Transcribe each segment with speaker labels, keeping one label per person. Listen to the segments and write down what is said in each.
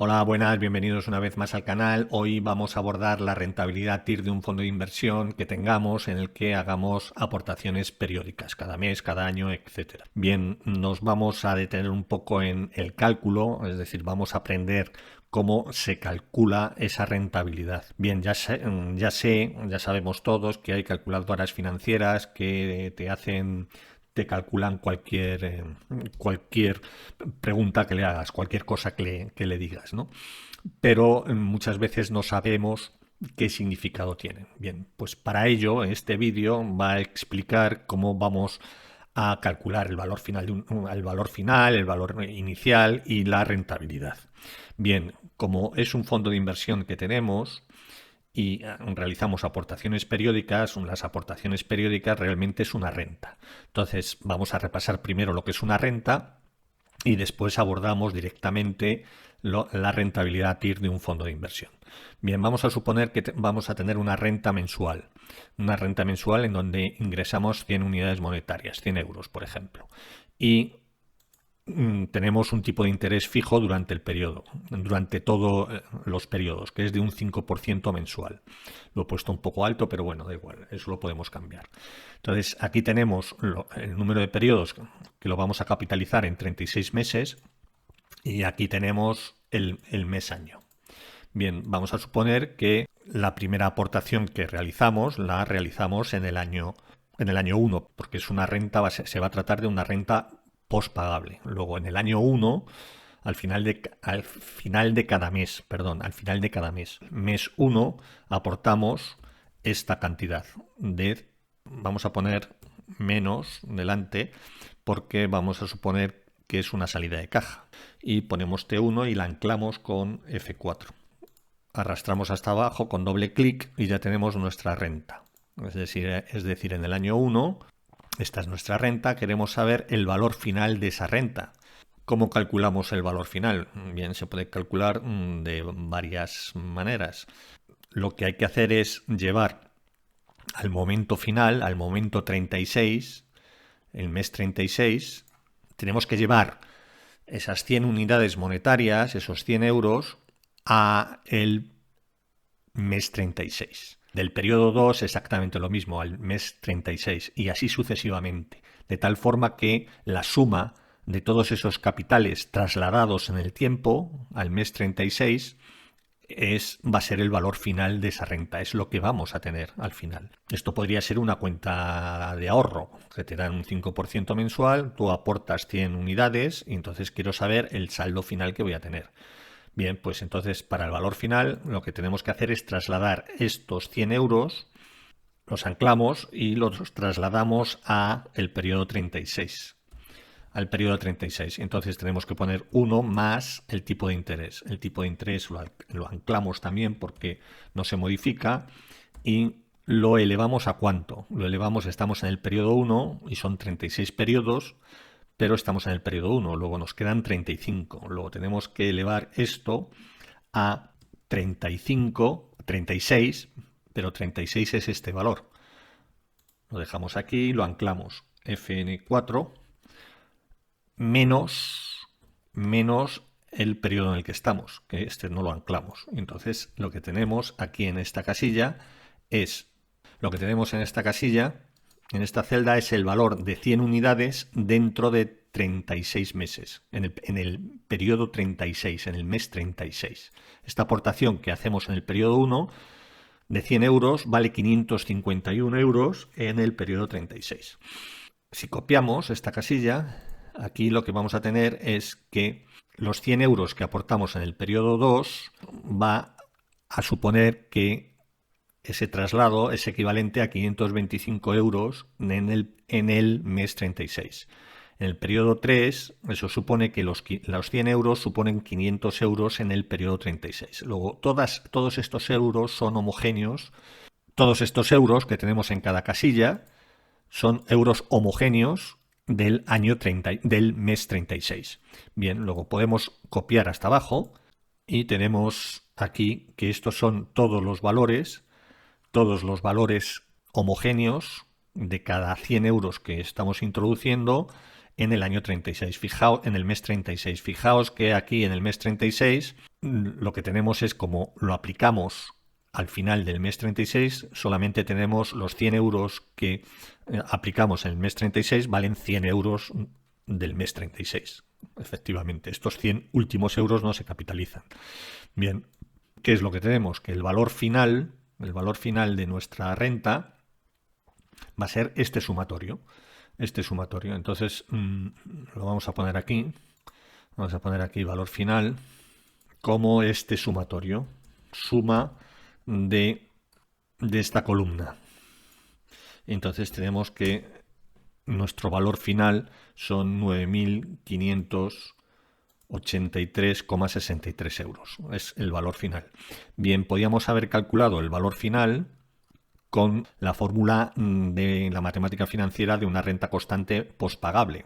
Speaker 1: Hola, buenas, bienvenidos una vez más al canal. Hoy vamos a abordar la rentabilidad TIR de un fondo de inversión que tengamos en el que hagamos aportaciones periódicas, cada mes, cada año, etcétera. Bien, nos vamos a detener un poco en el cálculo, es decir, vamos a aprender cómo se calcula esa rentabilidad. Bien, ya sabemos todos que hay calculadoras financieras que te calculan cualquier pregunta que le hagas, cualquier cosa que le digas, ¿no? Pero muchas veces no sabemos qué significado tienen. Bien, pues para ello este vídeo va a explicar cómo vamos a calcular el valor final, el valor inicial y la rentabilidad. Bien, como es un fondo de inversión que tenemos, y realizamos aportaciones periódicas, las aportaciones periódicas realmente es una renta. Entonces vamos a repasar primero lo que es una renta y después abordamos directamente la rentabilidad TIR de un fondo de inversión. Bien, vamos a suponer que vamos a tener una renta mensual en donde ingresamos 100 unidades monetarias, 100 euros, por ejemplo, y tenemos un tipo de interés fijo durante el periodo, durante todos los periodos, que es de un 5% mensual. Lo he puesto un poco alto, pero bueno, da igual, eso lo podemos cambiar. Entonces, aquí tenemos el número de periodos que lo vamos a capitalizar en 36 meses y aquí tenemos el mes año. Bien, vamos a suponer que la primera aportación que realizamos la realizamos en el año 1, porque es una renta, se va a tratar de una renta postpagable. Luego, en el año 1, al final de cada mes, mes 1, aportamos esta cantidad vamos a poner menos delante, porque vamos a suponer que es una salida de caja. Y ponemos T1 y la anclamos con F4. Arrastramos hasta abajo con doble clic y ya tenemos nuestra renta. Es decir, en el año 1, esta es nuestra renta, queremos saber el valor final de esa renta. ¿Cómo calculamos el valor final? Bien, se puede calcular de varias maneras. Lo que hay que hacer es llevar al momento final, al momento 36, el mes 36, tenemos que llevar esas 100 unidades monetarias, esos 100 euros, a el mes 36. Del periodo 2 exactamente lo mismo, al mes 36 y así sucesivamente. De tal forma que la suma de todos esos capitales trasladados en el tiempo al mes 36 va a ser el valor final de esa renta, es lo que vamos a tener al final. Esto podría ser una cuenta de ahorro, que te dan un 5% mensual, tú aportas 100 unidades y entonces quiero saber el saldo final que voy a tener. Bien, pues entonces para el valor final lo que tenemos que hacer es trasladar estos 100 euros, los anclamos y los trasladamos a el periodo 36. Al periodo 36. Entonces tenemos que poner 1 más el tipo de interés. El tipo de interés lo anclamos también porque no se modifica y lo elevamos a ¿cuánto? Lo elevamos, estamos en el periodo 1 y son 36 periodos, pero estamos en el periodo 1, luego nos quedan 35. Luego tenemos que elevar esto a 35, 36, pero 36 es este valor. Lo dejamos aquí, lo anclamos Fn4 menos el periodo en el que estamos, que este no lo anclamos. Entonces, lo que tenemos aquí en esta casilla en esta celda es el valor de 100 unidades dentro de 36 meses, en el periodo 36, en el mes 36. Esta aportación que hacemos en el periodo 1 de 100 euros vale 551 euros en el periodo 36. Si copiamos esta casilla, aquí lo que vamos a tener es que los 100 euros que aportamos en el periodo 2 va a suponer que ese traslado es equivalente a 525 euros en el mes 36. En el periodo 3, eso supone que los 100 euros suponen 500 euros en el periodo 36. Luego, todos estos euros son homogéneos. Todos estos euros que tenemos en cada casilla son euros homogéneos del del mes 36. Bien, luego podemos copiar hasta abajo y tenemos aquí que estos son todos los valores homogéneos de cada 100 euros que estamos introduciendo en el año 36. Fijaos, en el mes 36. Fijaos que aquí en el mes 36 lo que tenemos es, como lo aplicamos al final del mes 36, solamente tenemos los 100 euros que aplicamos en el mes 36, valen 100 euros del mes 36. Efectivamente, estos 100 últimos euros no se capitalizan. Bien, ¿qué es lo que tenemos? Que el valor final de nuestra renta va a ser este sumatorio. Entonces, lo vamos a poner aquí. Vamos a poner aquí valor final como este sumatorio. Suma de esta columna. Entonces tenemos que nuestro valor final son 9.583,63 euros. Es el valor final. Bien, podíamos haber calculado el valor final con la fórmula de la matemática financiera de una renta constante pospagable,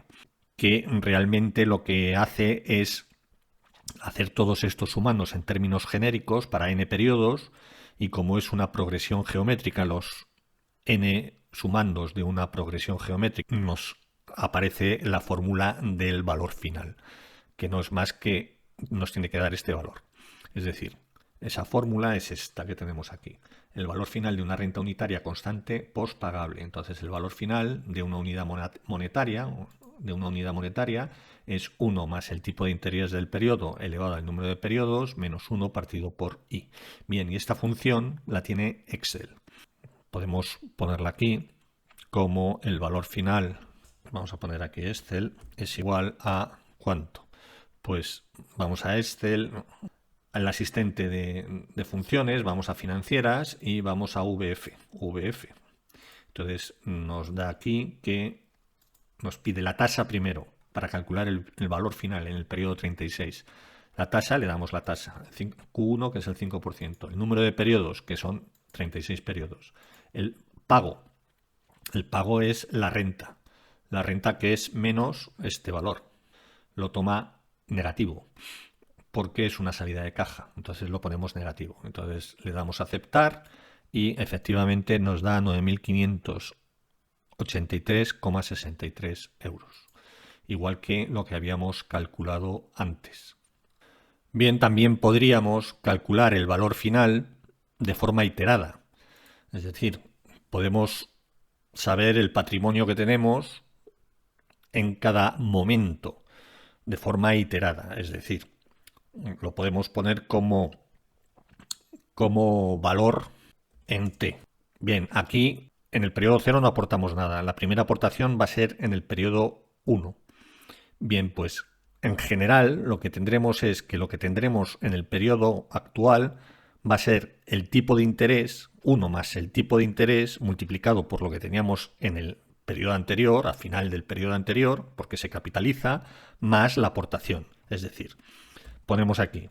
Speaker 1: que realmente lo que hace es hacer todos estos sumandos en términos genéricos para n periodos, y como es una progresión geométrica, los n sumandos de una progresión geométrica, nos aparece la fórmula del valor final, que no es más que nos tiene que dar este valor. Es decir, esa fórmula es esta que tenemos aquí. El valor final de una renta unitaria constante pospagable. Entonces el valor final de una unidad monetaria es 1 más el tipo de interés del periodo elevado al número de periodos menos 1 partido por i. Bien, y esta función la tiene Excel. Podemos ponerla aquí como el valor final. Vamos a poner aquí Excel es igual a ¿cuánto? Pues vamos a Excel, al asistente de funciones, vamos a financieras y vamos a VF. Entonces nos da aquí que nos pide la tasa primero para calcular el valor final en el periodo 36. La tasa, le damos la tasa, Q1, que es el 5%. El número de periodos, que son 36 periodos. El pago es la renta que es menos este valor. Lo toma negativo, porque es una salida de caja, entonces lo ponemos negativo. Entonces le damos a aceptar y efectivamente nos da 9.583,63 euros, igual que lo que habíamos calculado antes. Bien, también podríamos calcular el valor final de forma iterada, es decir, podemos saber el patrimonio que tenemos en cada momento de forma iterada, es decir, lo podemos poner como valor en T. Bien, aquí en el periodo 0 no aportamos nada. La primera aportación va a ser en el periodo 1. Bien, pues en general lo que tendremos es que lo que tendremos en el periodo actual va a ser el tipo de interés, 1 más el tipo de interés multiplicado por lo que teníamos en el periodo anterior, al final del periodo anterior, porque se capitaliza, más la aportación. Es decir, ponemos aquí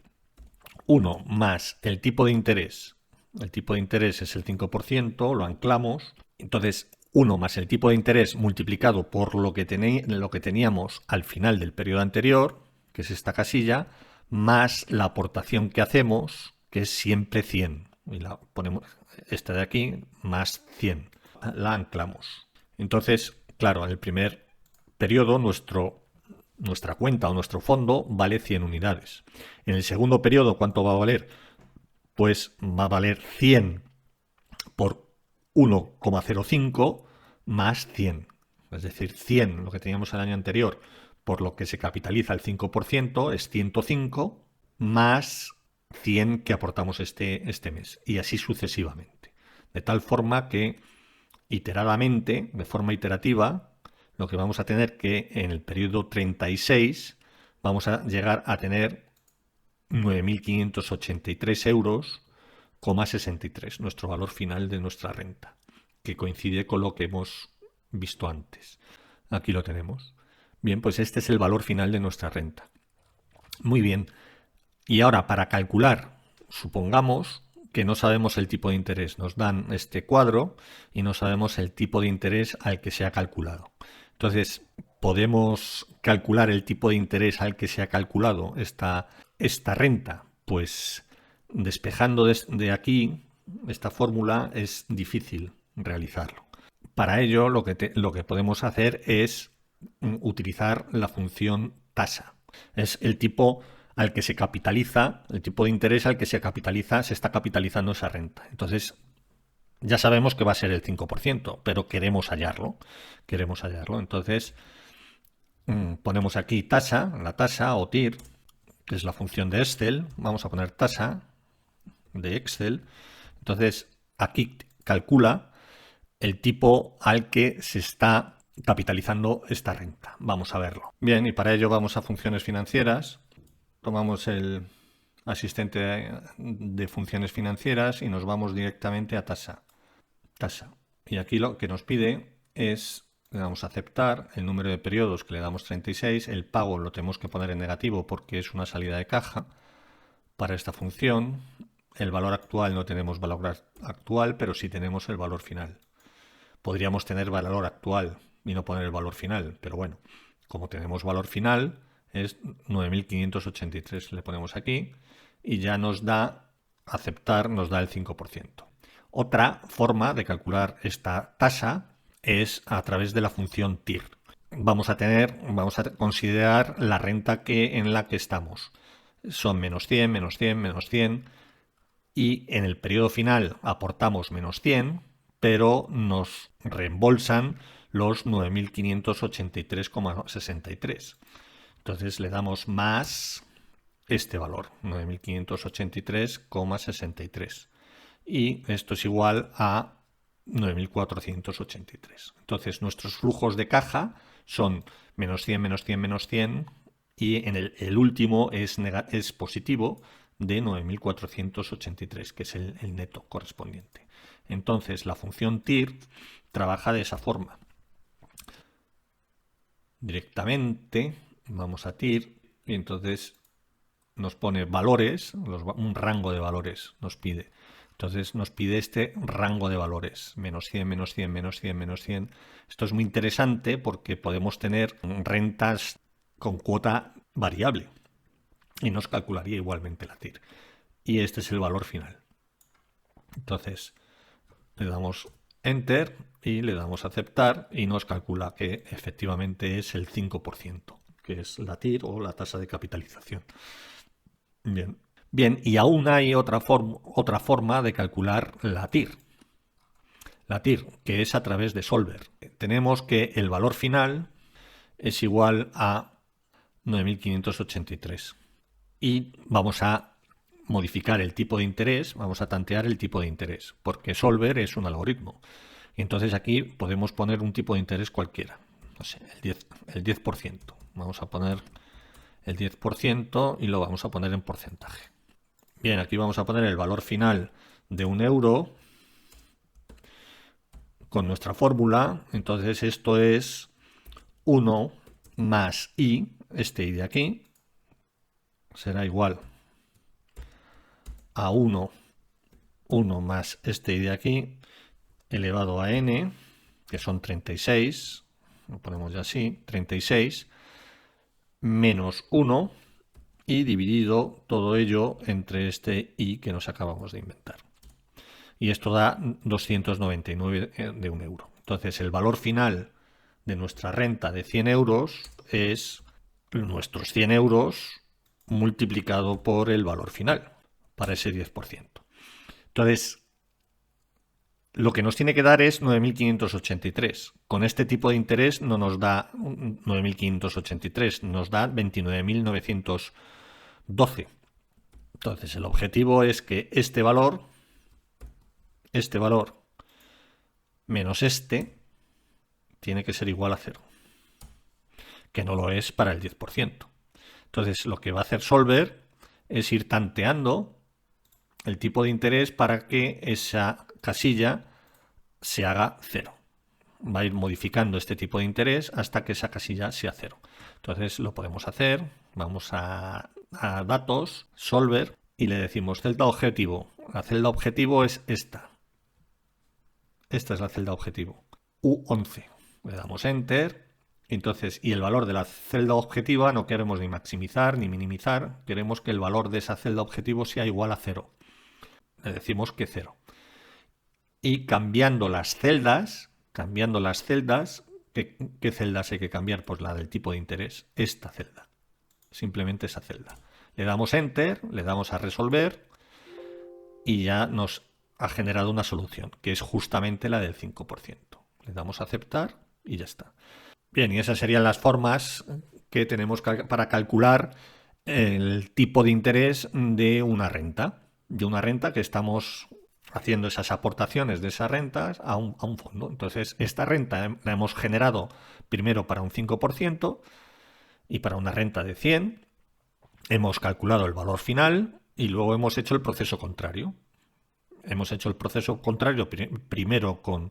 Speaker 1: 1 más el tipo de interés. El tipo de interés es el 5%, lo anclamos. Entonces, 1 más el tipo de interés multiplicado por lo que teníamos al final del periodo anterior, que es esta casilla, más la aportación que hacemos, que es siempre 100. Y la ponemos esta de aquí, más 100. La anclamos. Entonces, claro, en el primer periodo nuestra cuenta o nuestro fondo vale 100 unidades. En el segundo periodo, ¿cuánto va a valer? Pues va a valer 100 por 1,05 más 100. Es decir, 100, lo que teníamos el año anterior, por lo que se capitaliza el 5%, es 105 más 100 que aportamos este mes. Y así sucesivamente. De tal forma que iteradamente, de forma iterativa, lo que vamos a tener que en el periodo 36 vamos a llegar a tener 9.583 euros, 63, nuestro valor final de nuestra renta, que coincide con lo que hemos visto antes. Aquí lo tenemos. Bien, pues este es el valor final de nuestra renta. Muy bien. Y ahora, para calcular, supongamos que no sabemos el tipo de interés. Nos dan este cuadro y no sabemos el tipo de interés al que se ha calculado. Entonces, podemos calcular el tipo de interés al que se ha calculado esta renta. Pues despejando de aquí esta fórmula es difícil realizarlo. Para ello, lo que podemos hacer es utilizar la función tasa. Es el tipo al que se capitaliza, el tipo de interés al que se capitaliza, se está capitalizando esa renta. Entonces, ya sabemos que va a ser el 5%, pero queremos hallarlo. Queremos hallarlo. Entonces, ponemos aquí tasa, la tasa o TIR, que es la función de Excel. Vamos a poner tasa de Excel. Entonces, aquí calcula el tipo al que se está capitalizando esta renta. Vamos a verlo. Bien, y para ello vamos a funciones financieras. Tomamos el asistente de funciones financieras y nos vamos directamente a tasa. Tasa. Y aquí lo que nos pide es, le damos a aceptar, el número de periodos que le damos 36, el pago lo tenemos que poner en negativo porque es una salida de caja para esta función. El valor actual no tenemos valor actual, pero sí tenemos el valor final. Podríamos tener valor actual y no poner el valor final, pero bueno, como tenemos valor final, es 9.583. Le ponemos aquí y ya nos da, aceptar, nos da el 5%. Otra forma de calcular esta tasa es a través de la función TIR. Vamos a considerar la renta en la que estamos. Son menos 100, menos 100, menos 100, y en el periodo final aportamos menos 100, pero nos reembolsan los 9.583,63. Entonces le damos más este valor, 9.583,63. Y esto es igual a 9.483. Entonces nuestros flujos de caja son menos 100, menos 100, menos 100, y en el último es positivo de 9.483, que es el neto correspondiente. Entonces la función TIR trabaja de esa forma. Directamente vamos a TIR y entonces nos pone valores, un rango de valores nos pide. Entonces nos pide este rango de valores, menos 100, menos 100, menos 100, menos 100. Esto es muy interesante porque podemos tener rentas con cuota variable y nos calcularía igualmente la TIR. Y este es el valor final. Entonces le damos Enter y le damos a aceptar y nos calcula que efectivamente es el 5%, que es la TIR o la tasa de capitalización. Bien. Bien, y aún hay otra forma de calcular la TIR. La TIR, que es a través de Solver. Tenemos que el valor final es igual a 9.583. Y vamos a modificar el tipo de interés, vamos a tantear el tipo de interés, porque Solver es un algoritmo. Y entonces aquí podemos poner un tipo de interés cualquiera. No sé, el 10%. Vamos a poner el 10% y lo vamos a poner en porcentaje. Bien, aquí vamos a poner el valor final de 1 euro con nuestra fórmula. Entonces esto es 1 más i, este i de aquí, será igual a 1 más este i de aquí, elevado a n, que son 36, lo ponemos ya así, 36, menos 1, y dividido todo ello entre este i que nos acabamos de inventar. Y esto da 299 de 1 euro. Entonces el valor final de nuestra renta de 100 euros es nuestros 100 euros multiplicado por el valor final para ese 10%. Entonces, lo que nos tiene que dar es 9.583. Con este tipo de interés no nos da 9.583, nos da 29.912. Entonces, el objetivo es que este valor menos este tiene que ser igual a 0, que no lo es para el 10%. Entonces, lo que va a hacer Solver es ir tanteando el tipo de interés para que esa casilla se haga 0. Va a ir modificando este tipo de interés hasta que esa casilla sea 0. Entonces lo podemos hacer. Vamos a datos, Solver, y le decimos celda objetivo. La celda objetivo es esta. Esta es la celda objetivo, U11. Le damos Enter. Entonces, y el valor de la celda objetiva no queremos ni maximizar ni minimizar. Queremos que el valor de esa celda objetivo sea igual a 0. Le decimos que 0. Y cambiando las celdas, ¿qué celdas hay que cambiar? Pues la del tipo de interés, esta celda. Simplemente esa celda. Le damos Enter, le damos a resolver y ya nos ha generado una solución, que es justamente la del 5%. Le damos a aceptar y ya está. Bien, y esas serían las formas que tenemos para calcular el tipo de interés de una renta. De una renta que estamos haciendo esas aportaciones de esas rentas a un fondo. Entonces, esta renta la hemos generado primero para un 5% y para una renta de 100 hemos calculado el valor final y luego hemos hecho el proceso contrario. Hemos hecho el proceso contrario primero con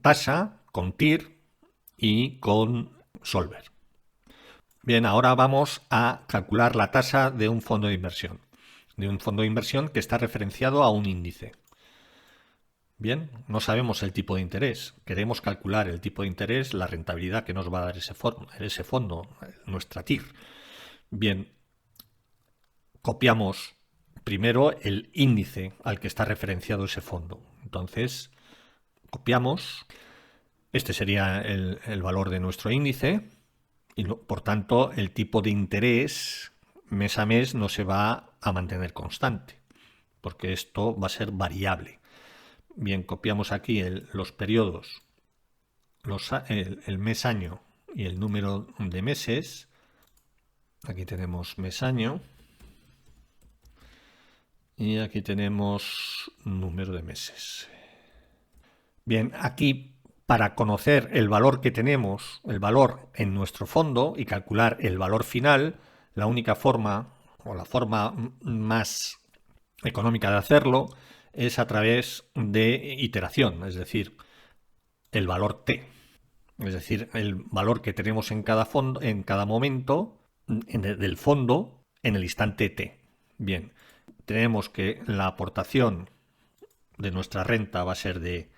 Speaker 1: tasa, con TIR y con Solver. Bien, ahora vamos a calcular la tasa de un fondo de inversión. De un fondo de inversión que está referenciado a un índice. Bien, no sabemos el tipo de interés. Queremos calcular el tipo de interés, la rentabilidad que nos va a dar ese fondo, nuestra TIR. Bien, copiamos primero el índice al que está referenciado ese fondo. Entonces, copiamos. Este sería el valor de nuestro índice y por tanto el tipo de interés mes a mes no se va a mantener constante porque esto va a ser variable. Bien, copiamos aquí los periodos, el mes año y el número de meses. Aquí tenemos mes año y aquí tenemos número de meses. Bien, aquí para conocer el valor que tenemos, el valor en nuestro fondo y calcular el valor final, la única forma o la forma más económica de hacerlo es a través de iteración, es decir, el valor t, es decir, el valor que tenemos en cada fondo, en cada momento del fondo en el instante t. Bien, tenemos que la aportación de nuestra renta va a ser de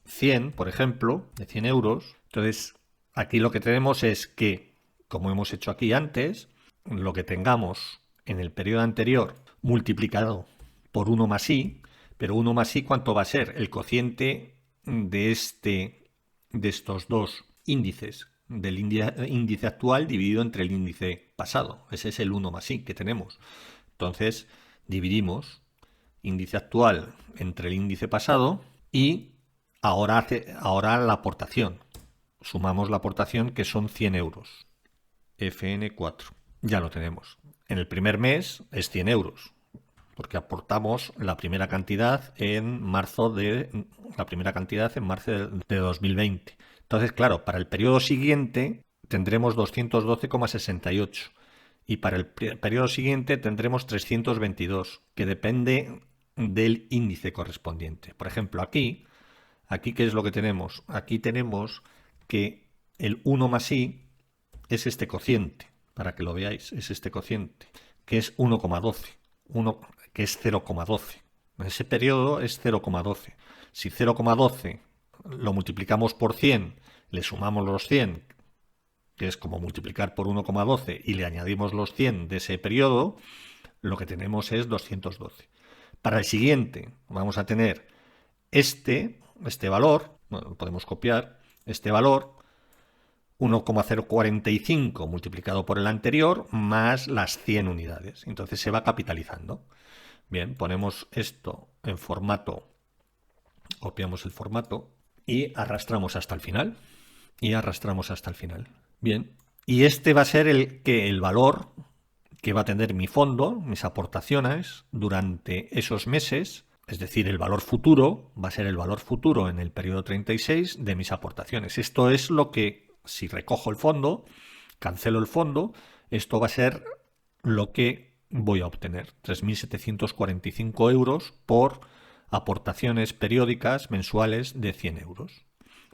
Speaker 1: 100, por ejemplo, de 100 euros. Entonces, aquí lo que tenemos es que, como hemos hecho aquí antes, lo que tengamos en el periodo anterior multiplicado por 1 más i, pero 1 más i, ¿cuánto va a ser? El cociente de estos dos índices, del índice actual dividido entre el índice pasado. Ese es el 1 más i que tenemos. Entonces, dividimos índice actual entre el índice pasado y ahora la aportación. Sumamos la aportación que son 100 euros. FN4. Ya lo tenemos. En el primer mes es 100 euros porque aportamos la primera cantidad en marzo de 2020. Entonces, claro, para el periodo siguiente tendremos 212,68 y para el periodo siguiente tendremos 322, que depende del índice correspondiente. Por ejemplo, aquí ¿qué es lo que tenemos? Aquí tenemos que el 1 más i es este cociente, para que lo veáis, es este cociente, que es 1,12, que es 0,12. En ese periodo es 0,12. Si 0,12 lo multiplicamos por 100, le sumamos los 100, que es como multiplicar por 1,12, y le añadimos los 100 de ese periodo, lo que tenemos es 212. Para el siguiente vamos a tener este valor, bueno, podemos copiar este valor, 1,045 multiplicado por el anterior más las 100 unidades. Entonces se va capitalizando. Bien, ponemos esto en formato, copiamos el formato y arrastramos hasta el final. Bien, y este va a ser el valor que va a tener mi fondo, mis aportaciones durante esos meses. Es decir, el valor futuro va a ser el valor futuro en el periodo 36 de mis aportaciones. Esto es lo que, si recojo el fondo, cancelo el fondo, esto va a ser lo que voy a obtener. 3.745 euros por aportaciones periódicas mensuales de 100 euros.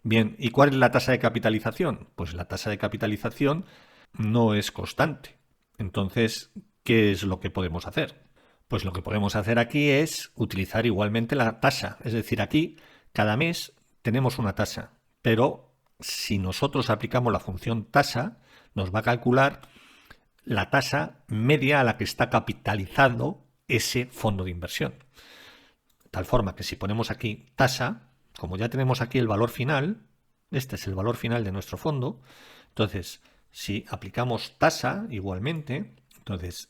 Speaker 1: Bien, ¿y cuál es la tasa de capitalización? Pues la tasa de capitalización no es constante. Entonces, ¿qué es lo que podemos hacer? Pues lo que podemos hacer aquí es utilizar igualmente la tasa. Es decir, aquí cada mes tenemos una tasa, pero si nosotros aplicamos la función tasa, nos va a calcular la tasa media a la que está capitalizando ese fondo de inversión. De tal forma que si ponemos aquí tasa, como ya tenemos aquí el valor final, este es el valor final de nuestro fondo, entonces si aplicamos tasa igualmente, Entonces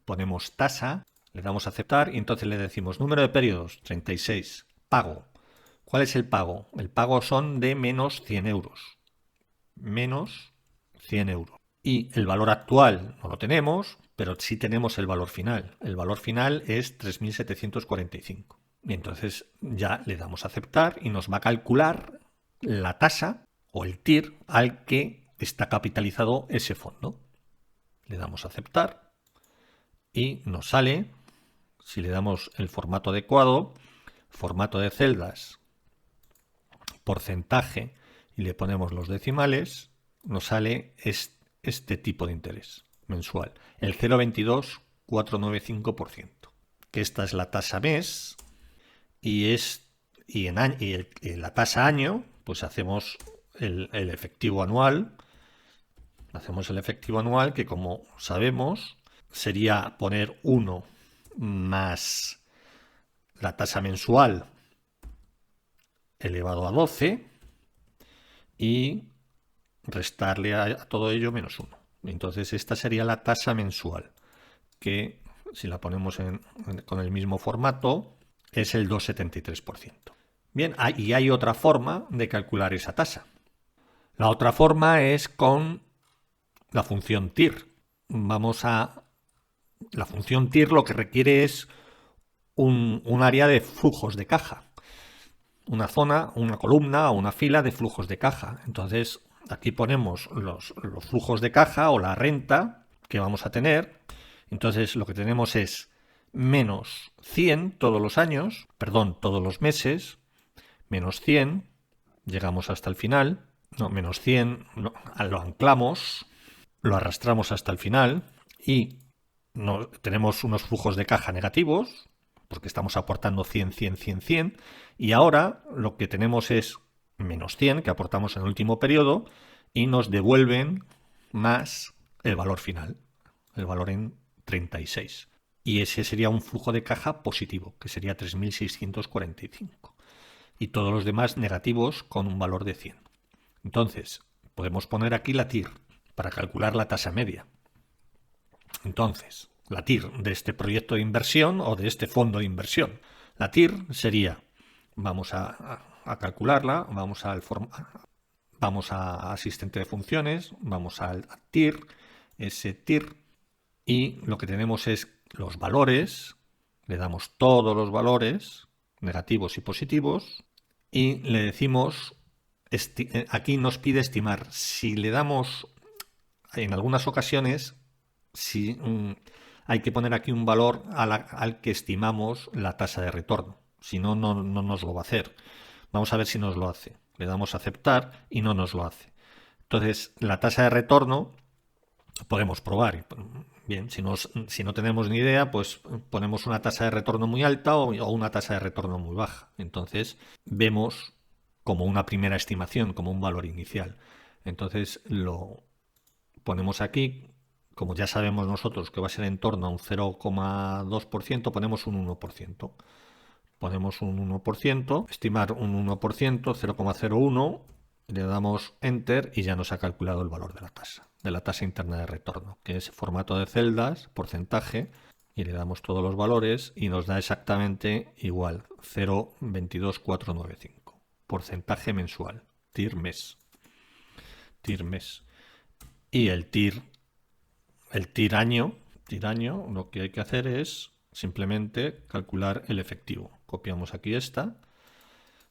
Speaker 1: ponemos tasa, le damos a aceptar y entonces le decimos número de periodos, 36, pago. ¿Cuál es el pago? El pago son de menos 100 euros. Menos 100 euros. Y el valor actual no lo tenemos, pero sí tenemos el valor final. El valor final es 3.745. Y entonces ya le damos a aceptar y nos va a calcular la tasa o el TIR al que está capitalizado ese fondo. Le damos a aceptar y nos sale, si le damos el formato adecuado, formato de celdas, porcentaje y le ponemos los decimales, nos sale este tipo de interés mensual, el 0,22495%, que esta es la tasa mes y la tasa año, pues hacemos el efectivo anual. Hacemos el efectivo anual, que como sabemos sería poner 1 más la tasa mensual elevado a 12 y restarle a todo ello menos 1. Entonces esta sería la tasa mensual, que si la ponemos con el mismo formato es el 2,73%. Bien, y hay otra forma de calcular esa tasa. La otra forma es con la función TIR. La función TIR lo que requiere es un área de flujos de caja. Una zona, una columna o una fila de flujos de caja. Entonces aquí ponemos los flujos de caja o la renta que vamos a tener. Entonces lo que tenemos es menos 100 todos los años, perdón, todos los meses, menos 100, llegamos hasta el final, no, menos 100, lo anclamos, lo arrastramos hasta el final y tenemos unos flujos de caja negativos, porque estamos aportando 100, 100, 100, 100, y ahora lo que tenemos es menos 100 que aportamos en el último periodo y nos devuelven más el valor final, el valor en 36. Y ese sería un flujo de caja positivo, que sería 3.645. Y todos los demás negativos con un valor de 100. Entonces, podemos poner aquí la TIR para calcular la tasa media. Entonces, la TIR de este proyecto de inversión o de este fondo de inversión. La TIR sería, vamos a calcularla, vamos a asistente de funciones, vamos al TIR, ese TIR, y lo que tenemos es los valores, le damos todos los valores, negativos y positivos, y le decimos, aquí nos pide estimar. Si le damos, en algunas ocasiones, si hay que poner aquí un valor al que estimamos la tasa de retorno. Si no, no nos lo va a hacer. Vamos a ver si nos lo hace. Le damos a aceptar y no nos lo hace. Entonces, la tasa de retorno podemos probar. Bien, si no tenemos ni idea, pues ponemos una tasa de retorno muy alta o una tasa de retorno muy baja. Entonces, vemos como una primera estimación, como un valor inicial. Entonces, lo ponemos aquí. Como ya sabemos nosotros que va a ser en torno a un 0,2%, ponemos un 1%. Ponemos un 1%, estimar un 1%, 0,01, le damos Enter y ya nos ha calculado el valor de la tasa interna de retorno, que es formato de celdas, porcentaje, y le damos todos los valores y nos da exactamente igual, 0,22495. Porcentaje mensual, TIR mes. TIR mes. Y el TIR año, lo que hay que hacer es simplemente calcular el efectivo. Copiamos aquí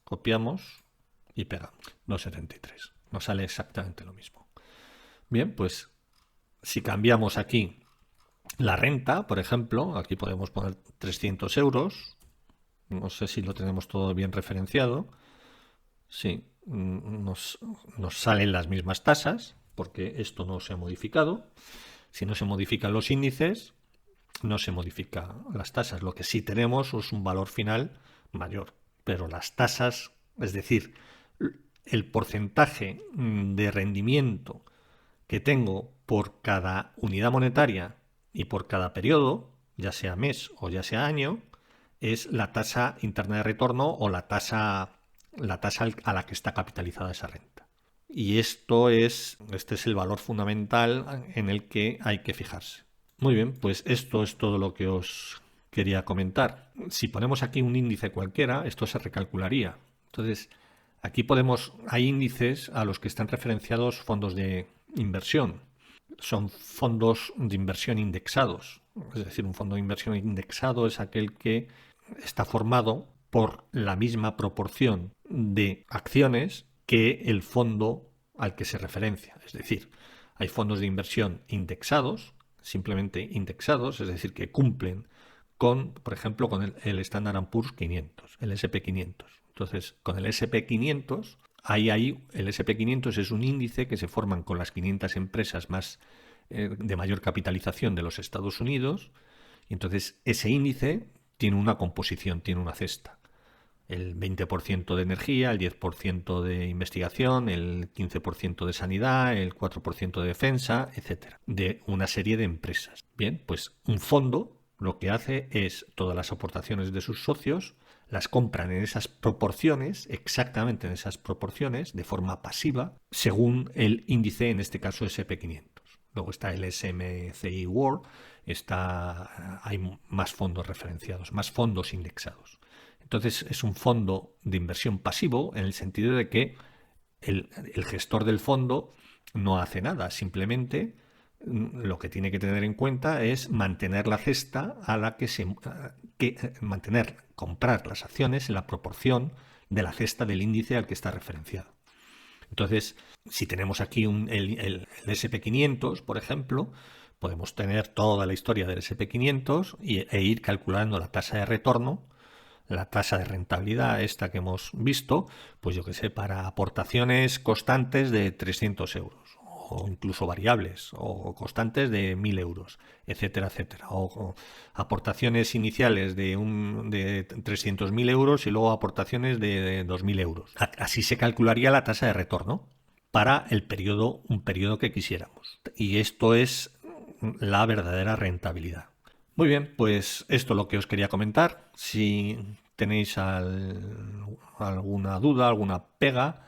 Speaker 1: copiamos y pegamos 2,73. Nos sale exactamente lo mismo. Bien, pues si cambiamos aquí la renta, por ejemplo, aquí podemos poner 300 euros. No sé si lo tenemos todo bien referenciado. Sí, nos salen las mismas tasas, porque esto no se ha modificado. Si no se modifican los índices, no se modifican las tasas. Lo que sí tenemos es un valor final mayor. Pero las tasas, es decir, el porcentaje de rendimiento que tengo por cada unidad monetaria y por cada periodo, ya sea mes o ya sea año, es la tasa interna de retorno o la tasa a la que está capitalizada esa renta. Y este es el valor fundamental en el que hay que fijarse. Muy bien, pues esto es todo lo que os quería comentar. Si ponemos aquí un índice cualquiera, esto se recalcularía. Entonces, aquí hay índices a los que están referenciados fondos de inversión. Son fondos de inversión indexados. Es decir, un fondo de inversión indexado es aquel que está formado por la misma proporción de acciones que el fondo al que se referencia. Es decir, hay fondos de inversión indexados, simplemente indexados, es decir, que cumplen con, por ejemplo, con el Standard & Poor's 500, el S&P 500. Entonces, con el S&P 500, el S&P 500 es un índice que se forman con las 500 empresas más de mayor capitalización de los Estados Unidos, y entonces ese índice tiene una composición, tiene una cesta. El 20% de energía, el 10% de investigación, el 15% de sanidad, el 4% de defensa, etcétera, de una serie de empresas. Bien, pues un fondo lo que hace es todas las aportaciones de sus socios, las compran en esas proporciones, exactamente en esas proporciones, de forma pasiva, según el índice, en este caso S&P 500. Luego está el MSCI World, hay más fondos referenciados, más fondos indexados. Entonces es un fondo de inversión pasivo en el sentido de que el gestor del fondo no hace nada, simplemente lo que tiene que tener en cuenta es mantener la cesta a la comprar las acciones en la proporción de la cesta del índice al que está referenciado. Entonces, si tenemos aquí el S&P 500, por ejemplo, podemos tener toda la historia del S&P 500 e ir calculando la tasa de retorno, la tasa de rentabilidad esta que hemos visto, pues yo que sé, para aportaciones constantes de 300 euros, o incluso variables, o constantes de 1.000 euros, etcétera, etcétera. O aportaciones iniciales de 300.000 euros y luego aportaciones de 2.000 euros. Así se calcularía la tasa de retorno para un periodo que quisiéramos. Y esto es la verdadera rentabilidad. Muy bien, pues esto es lo que os quería comentar. Si tenéis alguna duda, alguna pega,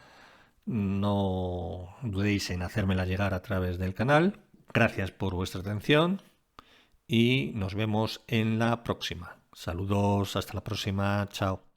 Speaker 1: no dudéis en hacérmela llegar a través del canal. Gracias por vuestra atención y nos vemos en la próxima. Saludos, hasta la próxima, chao.